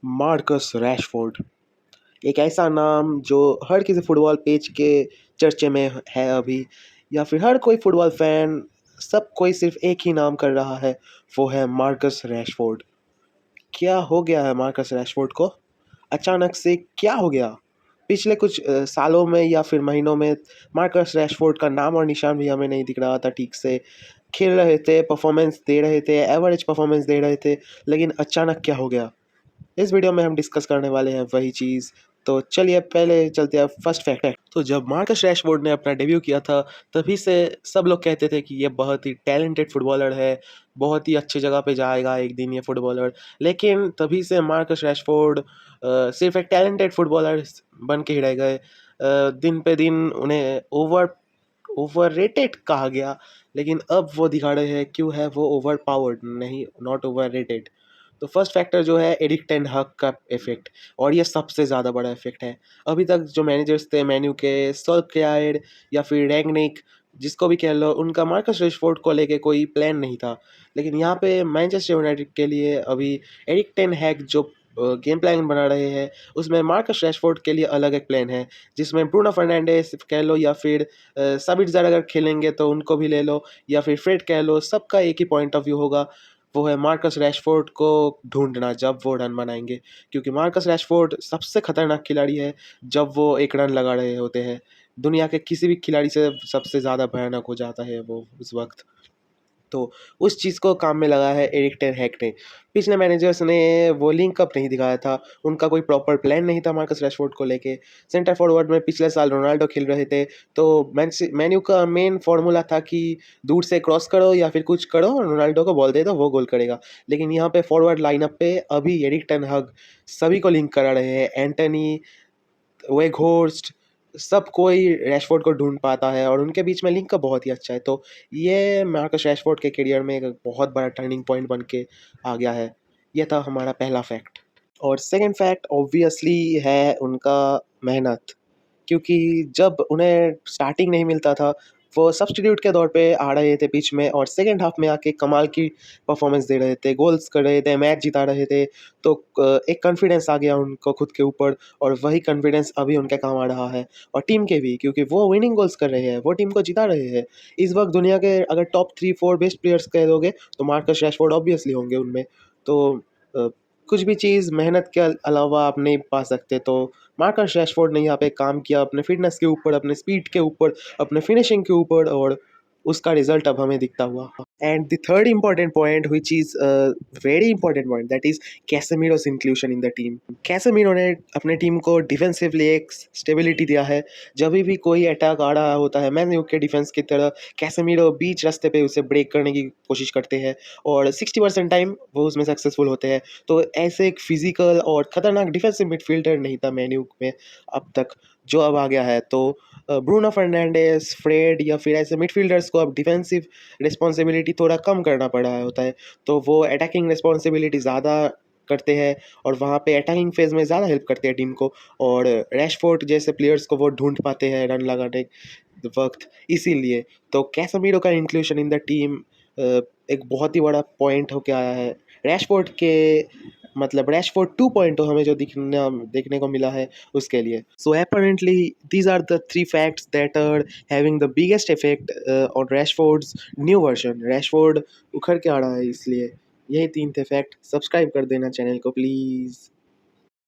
Marcus Rashford, एक ऐसा नाम जो हर किसी फुटबॉल पेज के चर्चे में है अभी, या फिर हर कोई फुटबॉल फैन, सब कोई सिर्फ एक ही नाम कर रहा है, वो है मार्कस रैशफोर्ड। क्या हो गया है मार्कस रैशफोर्ड को? अचानक से क्या हो गया? पिछले कुछ सालों में या फिर महीनों में मार्कस रैशफोर्ड का नाम और निशान भी हमें नहीं दिख रहा था ठीक से। खेल रहे थे, परफॉर्मेंस दे रहे थे, एवरेज परफॉर्मेंस दे रहे थे, लेकिन अचानक क्या हो गया? इस वीडियो में हम डिस्कस करने वाले हैं वही चीज़। तो चलिए पहले चलते हैं फर्स्ट फैक्ट। तो जब मार्कस रैशफोर्ड ने अपना डेब्यू किया था, तभी से सब लोग कहते थे कि ये बहुत ही टैलेंटेड फुटबॉलर है, बहुत ही अच्छी जगह पे जाएगा एक दिन ये फुटबॉलर। लेकिन तभी से मार्कस रैशफोर्ड सिर्फ एक टैलेंटेड फुटबॉलर बन के ही रह गए। दिन पे दिन उन्हें ओवररेटेड कहा गया, लेकिन अब वो दिखा रहे हैं क्यों है वो ओवर पावर्ड नहीं, नॉट ओवररेटेड। तो फर्स्ट फैक्टर जो है एरिक टेन हाग का इफेक्ट, और ये सबसे ज़्यादा बड़ा इफेक्ट है। अभी तक जो मैनेजर्स थे मेन्यू के, सोल्कयायर या फिर रैंगनिक, जिसको भी कह लो, उनका मार्कस रैशफोर्ड को लेके कोई प्लान नहीं था। लेकिन यहाँ पे मैनचेस्टर यूनाइटेड के लिए अभी एरिक टेन हैग जो गेम प्लान बना रहे हैं, उसमें मार्कस रैशफोर्ड के लिए अलग एक प्लान है, जिसमें ब्रूनो फर्नांडिस कह लो या फिर साबिट्ज़र अगर खेलेंगे तो उनको भी ले लो, या फिर फ्रेड कह लो, सबका एक ही पॉइंट ऑफ व्यू होगा। वो है मार्कस रैशफोर्ड को ढूंढना जब वो रन बनाएंगे, क्योंकि मार्कस रैशफोर्ड सबसे खतरनाक खिलाड़ी है जब वो एक रन लगा रहे होते हैं। दुनिया के किसी भी खिलाड़ी से सबसे ज़्यादा भयानक हो जाता है वो उस वक्त। तो उस चीज़ को काम में लगा है एरिक टेन हैग ने। पिछले मैनेजर्स ने वो लिंक अप नहीं दिखाया था, उनका कोई प्रॉपर प्लान नहीं था मार्कस रैशफोर्ड को लेके। सेंटर फॉरवर्ड में पिछले साल रोनाल्डो खेल रहे थे, तो मैन्यू का मेन फार्मूला था कि दूर से क्रॉस करो या फिर कुछ करो, रोनाल्डो को बॉल दे दो, वो गोल करेगा। लेकिन यहाँ पे फॉरवर्ड लाइनअप पे अभी एरिक टेन हैग सभी को लिंक करा रहे हैं। एंटनी, वेघोर्स्ट, सब कोई रैशफोर्ड को ढूंढ पाता है और उनके बीच में लिंक का बहुत ही अच्छा है। तो ये मार्कस रैशफोर्ड के करियर में एक बहुत बड़ा टर्निंग पॉइंट बन के आ गया है। ये था हमारा पहला फैक्ट। और सेकंड फैक्ट ऑब्वियसली है उनका मेहनत, क्योंकि जब उन्हें स्टार्टिंग नहीं मिलता था, वो सब्स्टिट्यूट के तौर पे आ रहे थे पिच में, और सेकंड हाफ में आके कमाल की परफॉर्मेंस दे रहे थे, गोल्स कर रहे थे, मैच जिता रहे थे। तो एक कॉन्फिडेंस आ गया उनको खुद के ऊपर, और वही कॉन्फिडेंस अभी उनके काम आ रहा है, और टीम के भी, क्योंकि वो विनिंग गोल्स कर रहे हैं, वो टीम को जिता रहे हैं। इस वक्त दुनिया के अगर टॉप 3-4 बेस्ट प्लेयर्स कह दोगे तो मार्कस रैशफोर्ड ऑब्वियसली होंगे उनमें। तो अ, कुछ भी चीज़ मेहनत के अलावा आप नहीं पा सकते। तो मार्कस रैशफोर्ड ने यहाँ पे काम किया अपने फिटनेस के ऊपर, अपने स्पीड के ऊपर, अपने फिनिशिंग के ऊपर, और उसका रिजल्ट अब हमें दिखता हुआ। And the third important point, which is a very important point, that is कैसेमीरो's inclusion in the team. Casemiro ने अपने टीम को डिफेंसिवली एक स्टेबिलिटी दिया है। जब भी कोई अटैक आ रहा होता है मैन यू के डिफेंस की तरह, कैसेमीरो बीच रास्ते पे उसे ब्रेक करने की कोशिश करते हैं, और 60% टाइम वो उसमें सक्सेसफुल होते हैं। तो ऐसे एक फिजिकल और खतरनाक डिफेंसिव मिडफील्डर नहीं था मैन यू में अब तक, जो अब आ गया है। तो ब्रूनो फर्नांडिस, फ्रेड या फिर ऐसे मिडफील्डर्स को अब डिफेंसिव रिस्पॉन्सिबिलिटी थोड़ा कम करना पड़ रहा होता है, तो वो अटैकिंग रिस्पॉन्सिबिलिटी ज़्यादा करते हैं, और वहाँ पे अटैकिंग फेज में ज़्यादा हेल्प करते हैं टीम को, और रैशफोर्ड जैसे प्लेयर्स को वो ढूंढ पाते हैं रन लगाने वक्त। इसीलिए तो कैसेमीरो का इंक्लूजन इन द टीम एक बहुत ही बड़ा पॉइंट होके आया है। रैशफोर्ड के मतलब रैशफोर्ड 2.0 हमें जो देखने को मिला है उसके लिए। सो apparently these are the three facts that are having the biggest effect on Rashford's new version. Rashford उखड़ के आ रहा है, इसलिए यही तीन थे फैक्ट। सब्सक्राइब कर देना चैनल को प्लीज़।